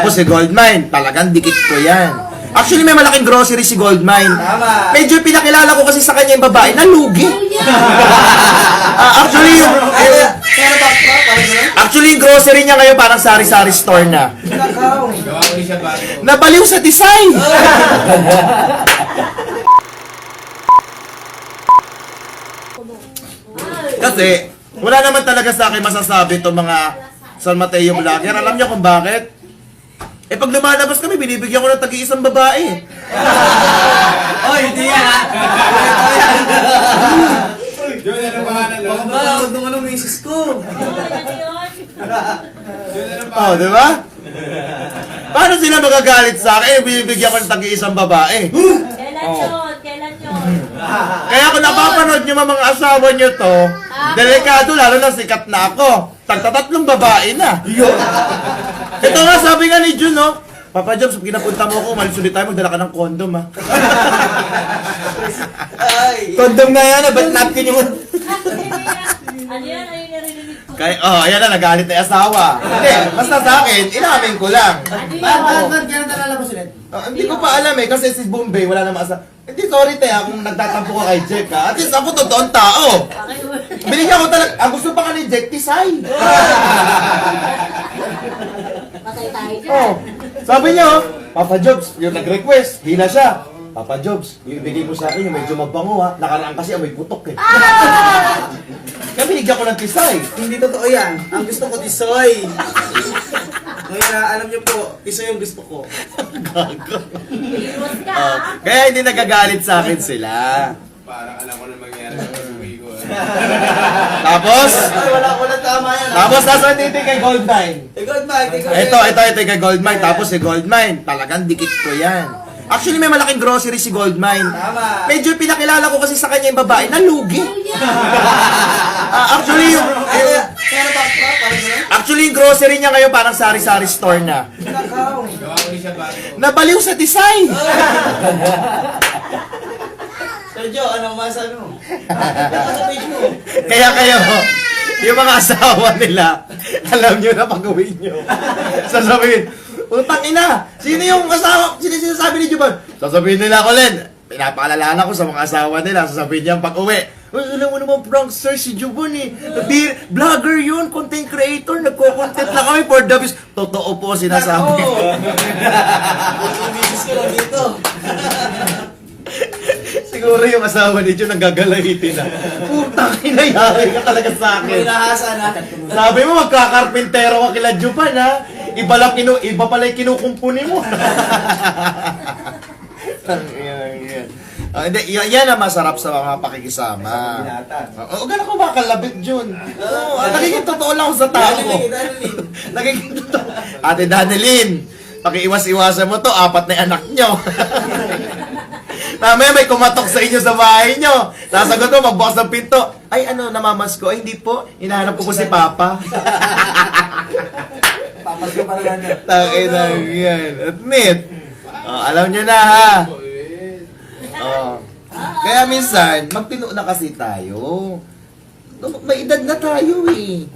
Tapos si Goldmine, talagang dikit ko yan. Actually, may malaking grocery si Goldmine. Tama. Medyo pinakilala ko kasi sa kanya yung babae na lugi. Actually, Pero bakit ba? Parang gano'n? actually, yung grocery niya ngayon parang sari-sari store na. Nakaw. Nabaliw sa design. Kasi, wala naman talaga sa akin masasabi itong mga San Mateo vlogger. Alam niyo kung bakit? Eh pag lumalabas kami, binibigyan ko ng tagi-isang babae. Oy, hindi yan ha. Yun ang pangalan nun. Baka ba, huwag nung anong misis ko. Oh, di ba? Paano sila magagalit sa akin? Binibigyan ko ng tagi-isang babae. Kailan yun? Kailan yun? Kaya kung napapanood nyo mga asawa nyo to, delikado, lalo na sikat na ako. Tagtatatlong babae na. Ito nga, sabi nga ni Jun, no? Papa Jobs, pag kinapunta mo ako, malis ulit tayo, magdala ka ng condom, ha? Ay. Condom na yan, ba't napkin yung... Ano yan? Ano yung narinig ko? Kaya, ayan na, nagalit na yung asawa. Hindi, basta sa akin, inamin ko lang. Ano Bakit yun? kaya nalalabas ulit? Hindi ko pa alam eh, kasi si Bombay, wala namang asawa. Hindi, sorry te, kung nagtatampo ka kay Jack, ha? At least ako, totoong tao. Binigyan ko talaga, ang gusto pa ka ni Jack, tisay. Patay tayo dyan. Oh, sabi niya, oh, Papa Jobs, yung nag-request, hila siya. Papa Jobs, ibigay mo sa akin yung medyo mabango ha. Nakaraan kasi amoy putok eh. Kaya binigyan ko ng tisay. Hindi totoo yan. Ang gusto ko, tisoy. Kaya alam niyo po, tisoy yung gusto ko. Gago. Iwas ka, Oh, ha? kaya hindi nagagalit sa akin sila. Parang alam ko na mangyari sa pag-uwi ko. Tapos, Ay, wala tama yan. tapos nasa dito kay Goldmine. Ikaw ba? Ito kay Goldmine. Tapos si Goldmine, talagang dikit ko yan. Actually, may malaking grocery si Goldmine. Tama. Medyo pinakilala ko kasi sa kanya yung babae na lugi. Actually, Pero bakit ba? Parang gano'n? actually, yung grocery niya ngayon parang sari-sari store na. Nakaw. Gawa ko siya bago. Nabaliw sa design. Sergio, ano masabi mo? Baka sa page mo. Kaya kayo, yung mga asawa nila, alam nyo na pag-uwi nyo. Sasabihin, utang ina, sino yung asawa, sino sinasabi ni Juban? Sasabihin nila ako, Len, pinapaalala ko sa mga asawa nila, sasabihin niya pag-uwi. Uy, alam mo naman, prankster si Juban eh. Vlogger yun, content creator, nagko-content lang kami for the views. Totoo po sinasabi. Yung misis ko lang dito. Siguro yung asawa ni Jun nagagalahitin na. Putang ina, yari ka talaga sa May akin. nahasa na. Sabi mo, magkakarpintero ka kila Jupan, ha? Iba pala yung kinukumpuni mo. Hindi, yan ang masarap sa mga pakikisama. Huwag na ko makalabit, Jun. Nagiging totoo lang ako sa tao ko. Nagiging totoo. Ate Danilyn, pakiiwas-iwasan mo to, 4 na yung anak nyo. Mamaya may kumatok sa inyo sa bahay nyo. Sasagot mo, magbukas ng pinto. Ay, ano, namamas ko? Ay, hindi po. Hinahanap ko po si Papa. Papas ko pa naman yan. Tangina yan. Admit. Oh, alam nyo na, ha? Oh. Kaya minsan, magtino na kasi tayo. May edad na tayo, eh.